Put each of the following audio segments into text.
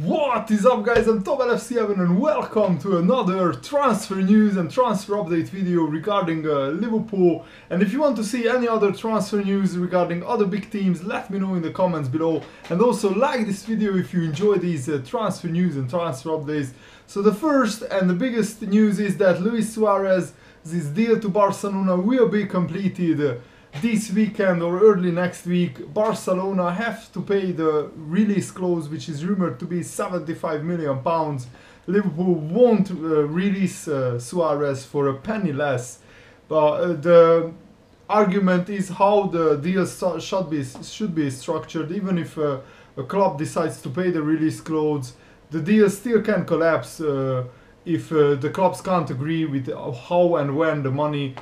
What is up, guys? I'm TopLFC7 and welcome to another transfer news and transfer update video regarding Liverpool. And if you want to see any other transfer news regarding other big teams, let me know in the comments below. And also like this video if you enjoy these transfer news and transfer updates. So the first and the biggest news is that Luis Suarez's deal to Barcelona will be completed this weekend or early next week. Barcelona have to pay the release clause, which is rumored to be £75 million. Liverpool won't release Suarez for a penny less. But the argument is how the deal should be structured. Even if a club decides to pay the release clause, the deal still can collapse if the clubs can't agree with how and when the money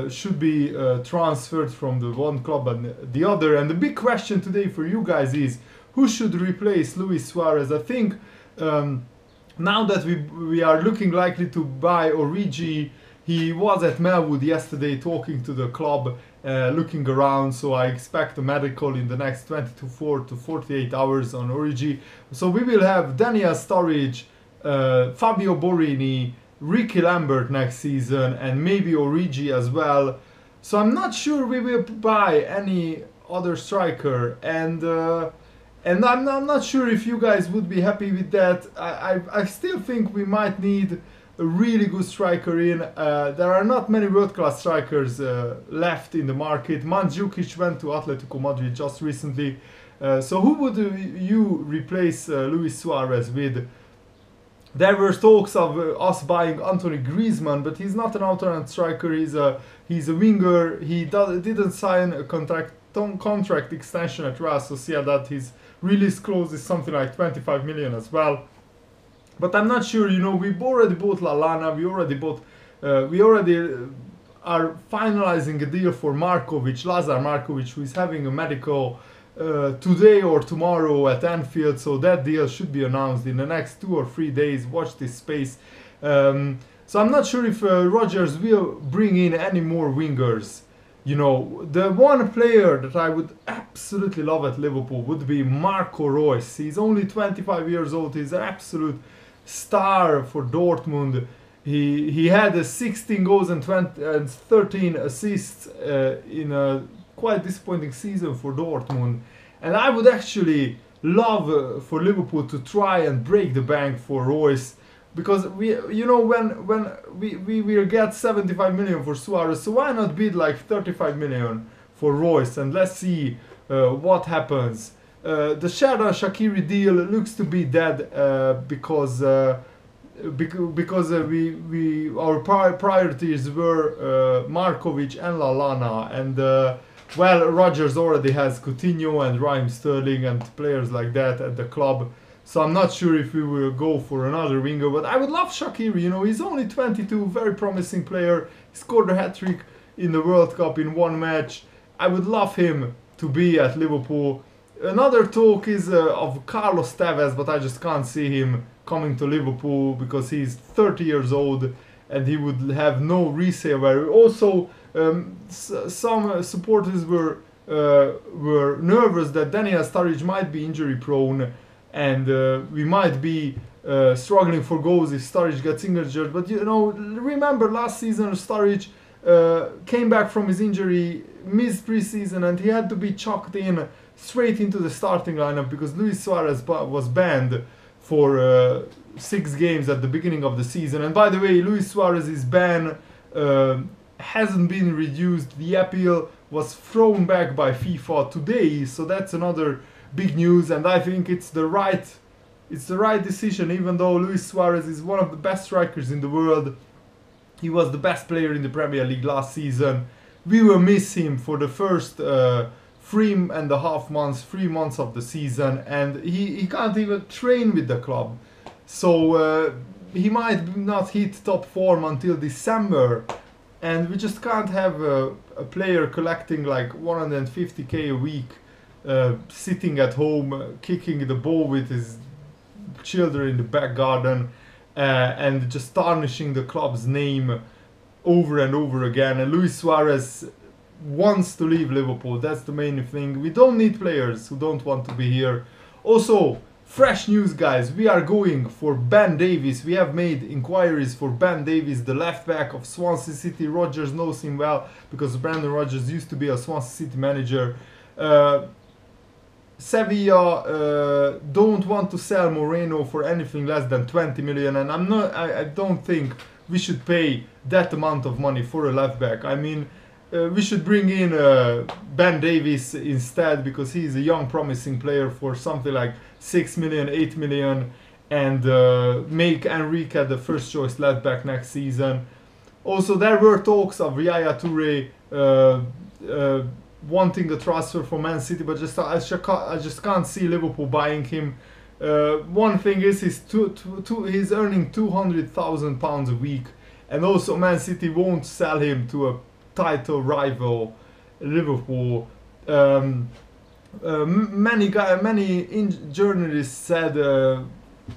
should be transferred from the one club and the other. And the big question today for you guys is who should replace Luis Suarez. I think now that we are looking likely to buy Origi. He was at Melwood yesterday talking to the club, looking around, so I expect a medical in the next 24 to 48 hours on Origi. So we will have Daniel Sturridge, Fabio Borini, Ricky Lambert next season, and maybe Origi as well. So I'm not sure we will buy any other striker, and I'm not sure if you guys would be happy with that. I still think we might need a really good striker in. There are not many world-class strikers left in the market. Mandzukic went to Atletico Madrid just recently. So who would you replace Luis Suarez with? There were talks of us buying Anthony Griezmann, but he's not an out-and-out striker. He's a winger. He didn't sign a contract extension at Real Sociedad. His release clause is something like 25 million as well. But I'm not sure. You know, we've already bought Lallana. We already are finalizing a deal for Markovic, Lazar Markovic, who is having a medical today or tomorrow at Anfield, so that deal should be announced in the next 2 or 3 days. Watch this space. So I'm not sure if Rodgers will bring in any more wingers. You know, the one player that I would absolutely love at Liverpool would be Marco Reus. He's only 25 years old. He's an absolute star for Dortmund. He had 16 goals and 13 assists in a quite disappointing season for Dortmund, and I would actually love for Liverpool to try and break the bank for Reus, because when we will get 75 million for Suarez, so why not bid like 35 million for Reus, and let's see what happens. The Xherdan Shaqiri deal looks to be dead because our priorities were Markovic and Lallana, and well, Rodgers already has Coutinho and Raheem Sterling and players like that at the club, so I'm not sure if we will go for another winger. But I would love Shaqiri. You know, he's only 22, very promising player. He scored a hat-trick in the World Cup in one match. I would love him to be at Liverpool. Another talk is of Carlos Tevez, but I just can't see him coming to Liverpool because he's 30 years old and he would have no resale value. Also, some supporters were nervous that Daniel Sturridge might be injury prone, and we might be struggling for goals if Sturridge gets injured. But you know, remember last season Sturridge came back from his injury, missed pre-season, and he had to be chucked in straight into the starting lineup because Luis Suarez was banned for 6 games at the beginning of the season. And by the way, Luis Suarez's ban hasn't been reduced. The appeal was thrown back by FIFA today, so that's another big news, and I think it's the right decision. Even though Luis Suarez is one of the best strikers in the world, he was the best player in the Premier League last season. We will miss him for the first 3.5 months, 3 months of the season, and he can't even train with the club, so he might not hit top form until December. And we just can't have a player collecting like 150k a week, sitting at home, kicking the ball with his children in the back garden, and just tarnishing the club's name over and over again. And Luis Suarez wants to leave Liverpool. That's the main thing. We don't need players who don't want to be here. Also, fresh news, guys. We are going for Ben Davies. We have made inquiries for Ben Davies, the left back of Swansea City. Rodgers knows him well because Brendan Rodgers used to be a Swansea City manager. Sevilla don't want to sell Moreno for anything less than 20 million, and I don't think we should pay that amount of money for a left back. I mean, we should bring in Ben Davies instead, because he's a young promising player for something like 6 million, 8 million, and make Enrique the first choice left back next season. Also, there were talks of Yaya Toure wanting a transfer from Man City, but I just can't see Liverpool buying him. One thing is he's earning £200,000 a week, and also Man City won't sell him to a title rival Liverpool. Many journalists said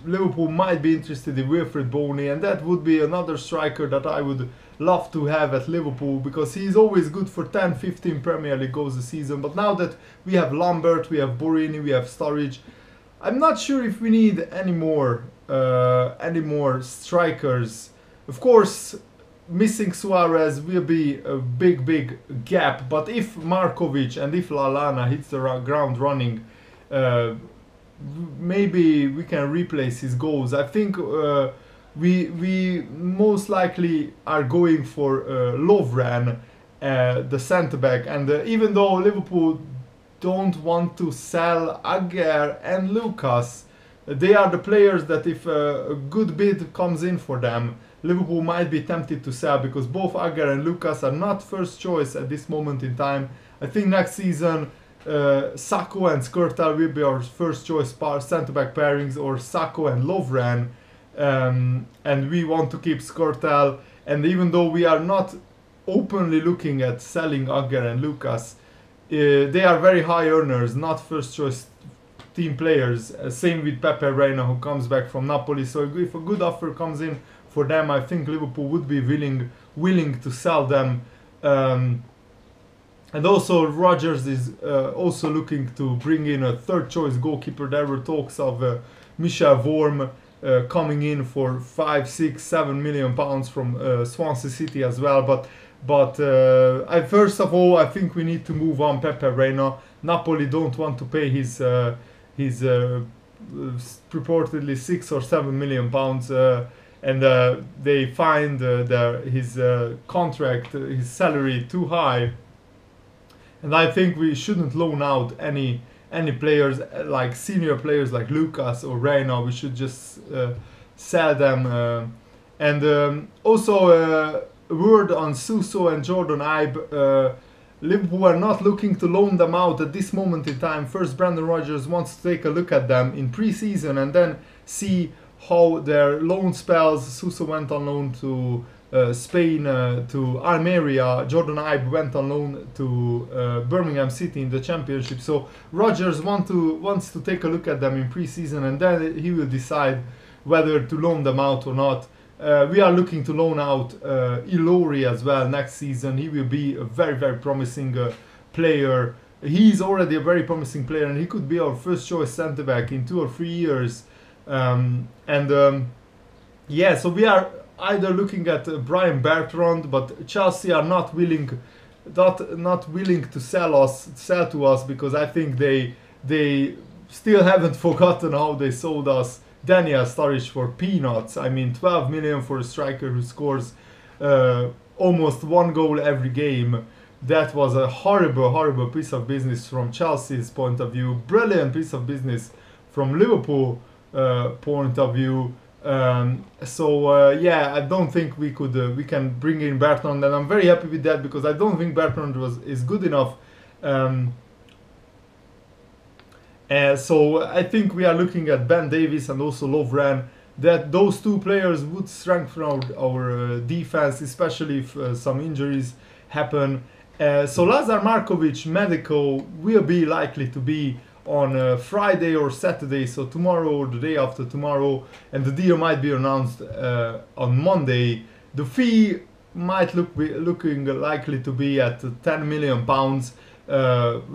Liverpool might be interested in Wilfred Bony, and that would be another striker that I would love to have at Liverpool, because he's always good for 10-15 Premier League goals a season. But now that we have Lambert, we have Borini, we have Sturridge, I'm not sure if we need any more strikers. Of course, missing Suarez will be a big gap, but if Markovic and if Lallana hits the ground running, maybe we can replace his goals. I think we most likely are going for Lovren, the centre back, and even though Liverpool don't want to sell Aguerd and Lucas, they are the players that if a good bid comes in for them, Liverpool might be tempted to sell, because both Aguerd and Lucas are not first choice at this moment in time. I think next season Sacco and Skrtel will be our first choice centre-back pairings, or Sacco and Lovren, and we want to keep Skrtel. And even though we are not openly looking at selling Aguerd and Lucas, they are very high earners, not first choice team players. Same with Pepe Reina, who comes back from Napoli. So if a good offer comes in for them, I think Liverpool would be willing to sell them. And also Rodgers is also looking to bring in a third choice goalkeeper. There were talks of Michel Vorm coming in for 5, 6, 7 million pounds from Swansea City as well. But first of all, I think we need to move on Pepe Reina. Napoli don't want to pay his purportedly 6 or 7 million pounds, and they find his contract, his salary too high. And I think we shouldn't loan out any players, like senior players like Lucas or Reina. We should just sell them. Also a word on Suso and Jordan Ibe. Liverpool are not looking to loan them out at this moment in time. First, Brendan Rodgers wants to take a look at them in pre-season and then see how their loan spells. Suso went on loan to Spain, to Almeria. Jordan Ibe went on loan to Birmingham City in the Championship. So Rodgers wants to take a look at them in pre-season, and then he will decide whether to loan them out or not. We are looking to loan out Ilori as well next season. He will be a very promising player. He's already a very promising player, and he could be our first choice centre back in 2 or 3 years. Yeah, so we are either looking at Brian Bertrand, but Chelsea are not willing to sell to us, because I think they still haven't forgotten how they sold us Daniel Sturridge for peanuts. I mean, 12 million for a striker who scores almost 1 goal every game. That was a horrible piece of business from Chelsea's point of view. Brilliant piece of business from Liverpool point of view. Yeah, I don't think we can bring in Bertrand, and I'm very happy with that, because I don't think Bertrand is good enough. So I think we are looking at Ben Davies and also Lovren. That those 2 players would strengthen our defense, especially if some injuries happen. So Lazar Markovic medical will be likely to be on Friday or Saturday, so tomorrow or the day after tomorrow, and the deal might be announced on Monday. The fee might looking likely to be at 10 million pounds.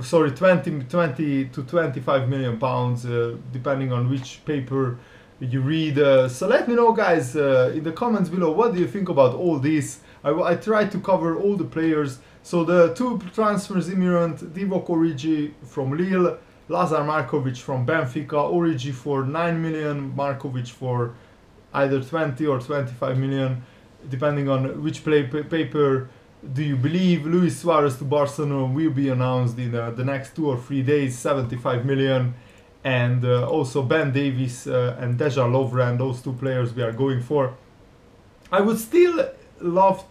sorry, 20 to 25 million pounds, depending on which paper you read. So let me know, guys, in the comments below, what do you think about all this? I tried to cover all the players. So the two transfers imminent: Divock Origi from Lille, Lazar Markovic from Benfica. Origi for 9 million, Markovic for either 20 or 25 million, depending on which paper do you believe. Luis Suarez to Barcelona will be announced in the next 2 or 3 days, 75 million. And also Ben Davies and Dejan Lovren, those two players we are going for. I would still love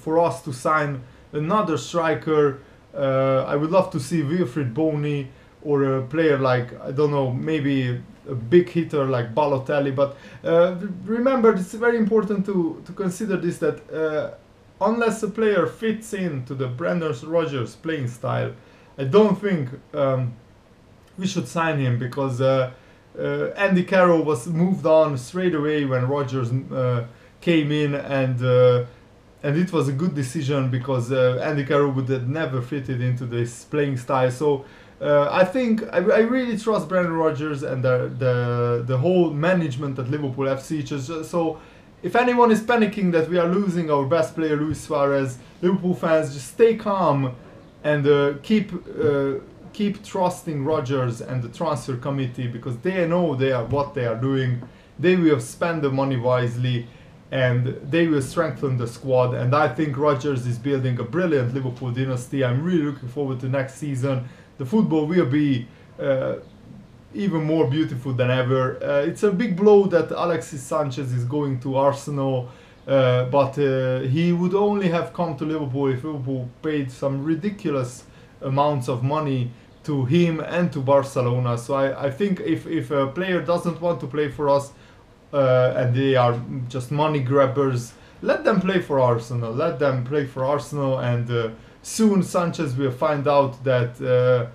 for us to sign another striker. I would love to see Wilfried Bony, or a player like, I don't know, maybe a big hitter like Balotelli. But remember, it's very important to consider this, that unless a player fits into the Brendan Rodgers playing style, I don't think we should sign him, because Andy Carroll was moved on straight away when Rodgers came in, and it was a good decision, because Andy Carroll would have never fitted into this playing style. So I think I really trust Brendan Rodgers and the whole management at Liverpool FC. So if anyone is panicking that we are losing our best player Luis Suarez, Liverpool fans, just stay calm and keep trusting Rodgers and the transfer committee, because they know what they are doing. They will spend the money wisely, and they will strengthen the squad. And I think Rodgers is building a brilliant Liverpool dynasty. I'm really looking forward to next season. The football will be even more beautiful than ever. It's a big blow that Alexis Sanchez is going to Arsenal, but he would only have come to Liverpool if Liverpool paid some ridiculous amounts of money to him and to Barcelona. So I think if a player doesn't want to play for us, and they are just money grabbers, let them play for Arsenal. Let them play for Arsenal, and soon Sanchez will find out that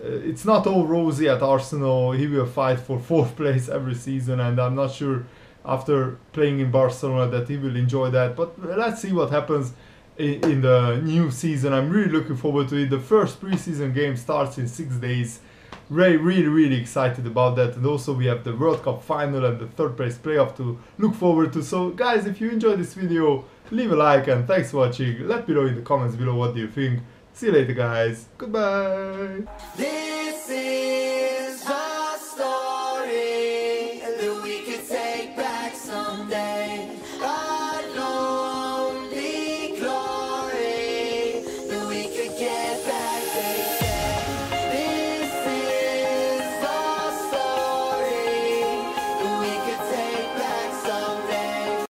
it's not all rosy at Arsenal. He will fight for 4th place every season, and I'm not sure after playing in Barcelona that he will enjoy that. But let's see what happens in the new season. I'm really looking forward to it. The first pre-season game starts in 6 days. Really excited about that. And also we have the World Cup final and the 3rd place playoff to look forward to. So guys, if you enjoyed this video, leave a like, and thanks for watching. Let me know in the comments below what do you think. See you later, guys. Goodbye.